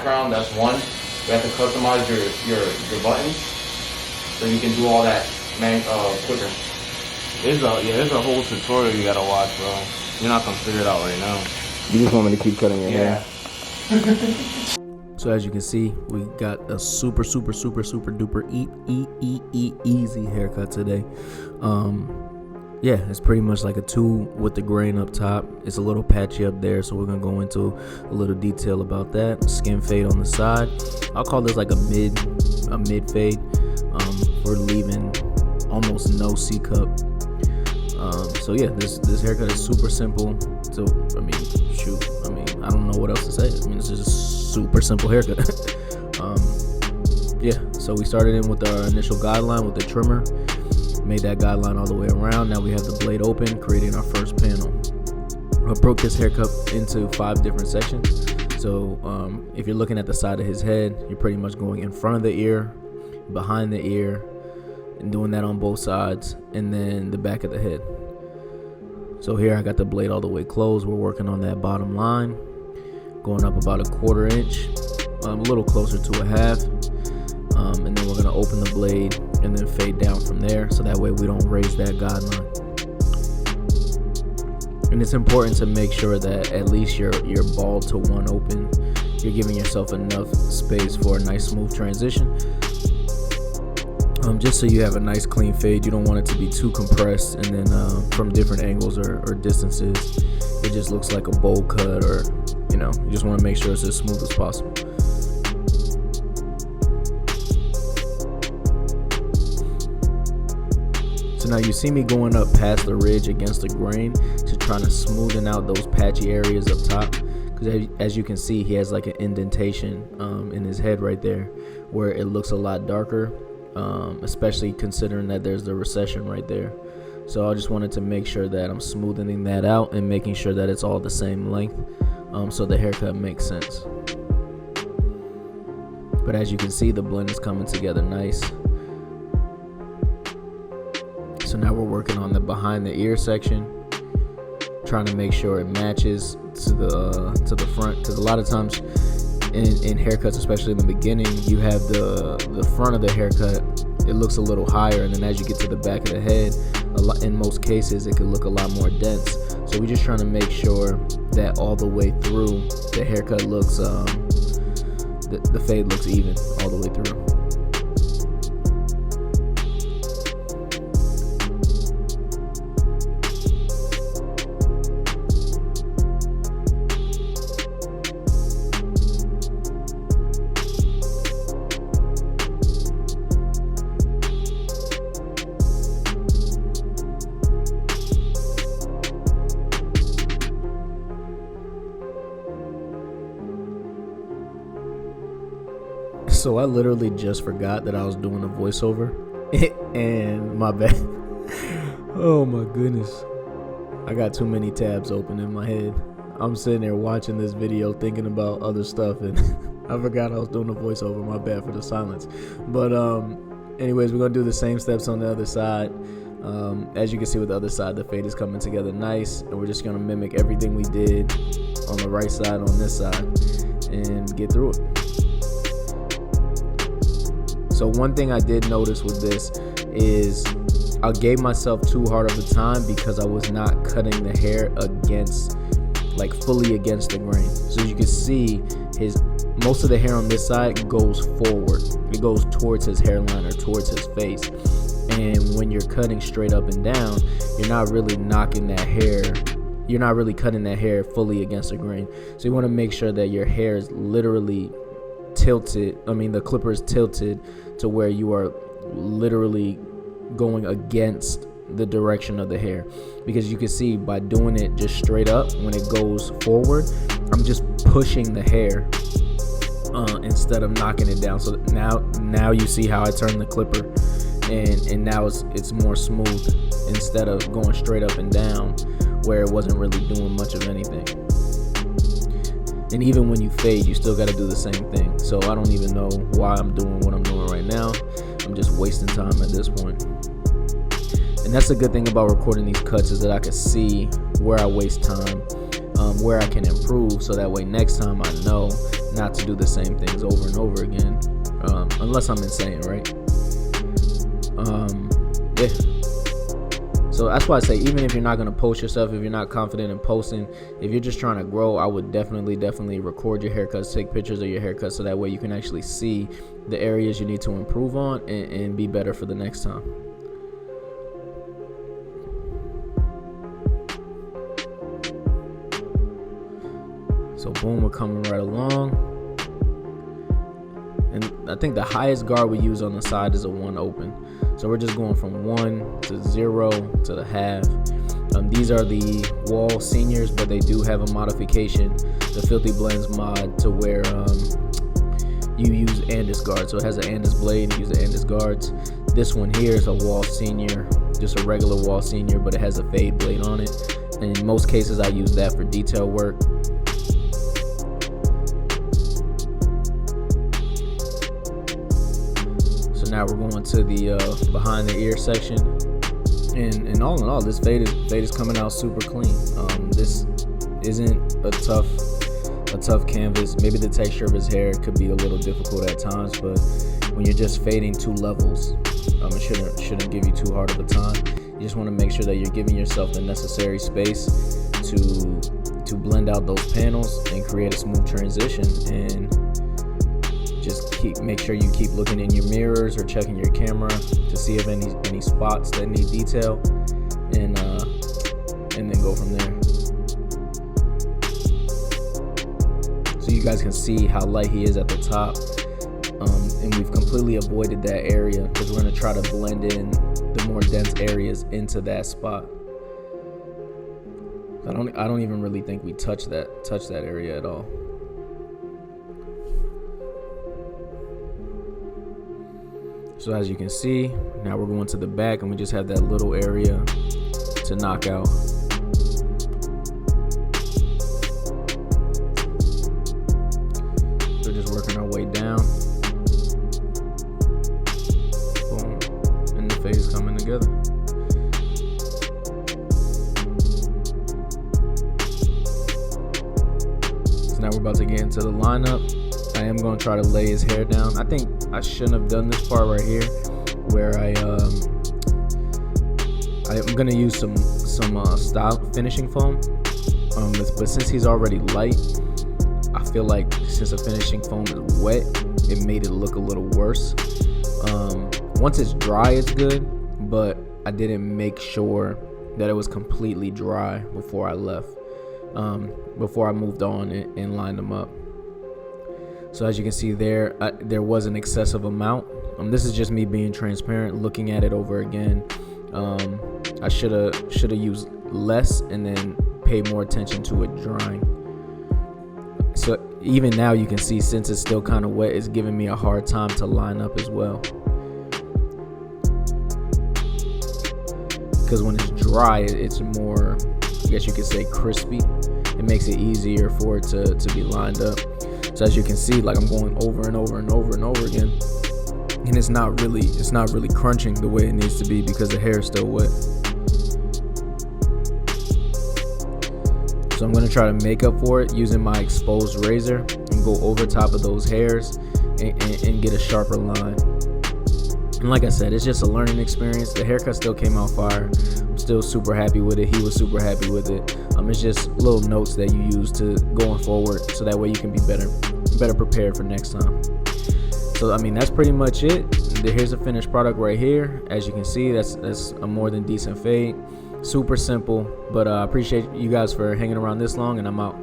background. That's one. You have to customize your buttons so you can do all that quicker. There's a whole tutorial you gotta watch, bro. You're not gonna figure it out right now. You just want me to keep cutting your hair? So as you can see, we got a super duper easy haircut today. Yeah, it's pretty much like a 2 with the grain up top. It's a little patchy up there, so we're gonna go into a little detail about that. Skin fade on the side. I'll call this like a mid fade. We're leaving almost no C cup. So yeah, this haircut is super simple. So I don't know what else to say. I mean, it's just a super simple haircut. Yeah, so we started in with our initial guideline with the trimmer. Made that guideline all the way around. Now we have the blade open, creating our first panel. I broke this haircut into 5 different sections. So if you're looking at the side of his head, you're pretty much going in front of the ear, behind the ear, and doing that on both sides, and then the back of the head. So here I got the blade all the way closed. We're working on that bottom line, going up about 1/4 inch, a little closer to 1/2, and then we're gonna open the blade and then fade down from there, so that way we don't raise that guideline. And it's important to make sure that at least you're bald to one open. You're giving yourself enough space for a nice smooth transition. Just so you have a nice clean fade. You don't want it to be too compressed, and then from different angles or distances, it just looks like a bowl cut, or you just want to make sure it's as smooth as possible. So now you see me going up past the ridge against the grain to trying to smoothen out those patchy areas up top, because as you can see, he has like an indentation in his head right there where it looks a lot darker. Especially considering that there's the recession right there. So I just wanted to make sure that I'm smoothing that out and making sure that it's all the same length, so the haircut makes sense. But as you can see, the blend is coming together nice. So now we're working on the behind the ear section, trying to make sure it matches to the front, because a lot of times in haircuts, especially in the beginning, you have the front of the haircut, it looks a little higher, and then as you get to the back of the head, in most cases it could look a lot more dense. So we're just trying to make sure that all the way through the haircut looks the fade looks even all the way through. So I literally just forgot that I was doing a voiceover, and my bad. Oh my goodness. I got too many tabs open in my head. I'm sitting there watching this video thinking about other stuff, and I forgot I was doing a voiceover. My bad for the silence. But anyways, we're going to do the same steps on the other side. As you can see with the other side, the fade is coming together nice, and we're just going to mimic everything we did on the right side on this side and get through it. So one thing I did notice with this is I gave myself too hard of a time because I was not cutting the hair fully against the grain. So as you can see, most of the hair on this side goes forward. It goes towards his hairline or towards his face. And when you're cutting straight up and down, you're not really knocking that hair. You're not really cutting that hair fully against the grain. So you want to make sure that your hair is literally tilted. The clipper is tilted to where you are literally going against the direction of the hair, because you can see by doing it just straight up, when it goes forward, I'm just pushing the hair instead of knocking it down. So now you see how I turn the clipper, and now it's more smooth instead of going straight up and down where it wasn't really doing much of anything. And even when you fade, you still got to do the same thing. So I don't even know why I'm doing what I'm doing right now. I'm just wasting time at this point. And that's the good thing about recording these cuts, is that I can see where I waste time, where I can improve, so that way next time I know not to do the same things over and over again, unless I'm insane, right? Yeah. So that's why I say, even if you're not going to post yourself, if you're not confident in posting, if you're just trying to grow, I would definitely record your haircuts, take pictures of your haircuts, so that way you can actually see the areas you need to improve on and be better for the next time. So boom, we're coming right along. And I think the highest guard we use on the side is a 1 open. So we're just going from 1 to 0 to the half. These are the wall seniors, but they do have a modification, the Filthy Blends mod, to where you use Andis guard. So it has an Andis blade and you use the Andis guards. This one here is a wall senior, just a regular wall senior, but it has a fade blade on it. And in most cases I use that for detail work. Now we're going to the behind the ear section, and all in all, this fade is coming out super clean. This isn't a tough canvas. Maybe the texture of his hair could be a little difficult at times, but when you're just fading 2 levels, it shouldn't give you too hard of a time. You just want to make sure that you're giving yourself the necessary space to blend out those panels and create a smooth transition. And just make sure you keep looking in your mirrors or checking your camera to see if any spots that need detail, and then go from there. So you guys can see how light he is at the top, and we've completely avoided that area because we're going to try to blend in the more dense areas into that spot. I don't even really think we touch that area at all. So as you can see, now we're going to the back and we just have that little area to knock out. We're just working our way down. Boom. And the fade is coming together. So now we're about to get into the lineup. I am going to try to lay his hair down. I think I shouldn't have done this part right here, where I'm going to use some style finishing foam. But since he's already light, I feel like since the finishing foam is wet, it made it look a little worse. Once it's dry, it's good, but I didn't make sure that it was completely dry before I left, before I moved on and lined them up. So as you can see there was an excessive amount. This is just me being transparent, looking at it over again. I should have used less and then pay more attention to it drying. So even now you can see, since it's still kind of wet, it's giving me a hard time to line up as well. Because when it's dry, it's more, I guess you could say, crispy. It makes it easier for it to be lined up. So as you can see, like, I'm going over and over and over and over again, and it's not really crunching the way it needs to be because the hair is still wet. So I'm going to try to make up for it using my exposed razor and go over top of those hairs and get a sharper line. And like I said, it's just a learning experience. The haircut still came out fire. I'm still super happy with it. He was super happy with it. It's just little notes that you use to going forward, so that way you can be better prepared for next time. So I mean, that's pretty much it. Here's a finished product right here. As you can see, that's a more than decent fade. Super simple, but I appreciate you guys for hanging around this long, and I'm out.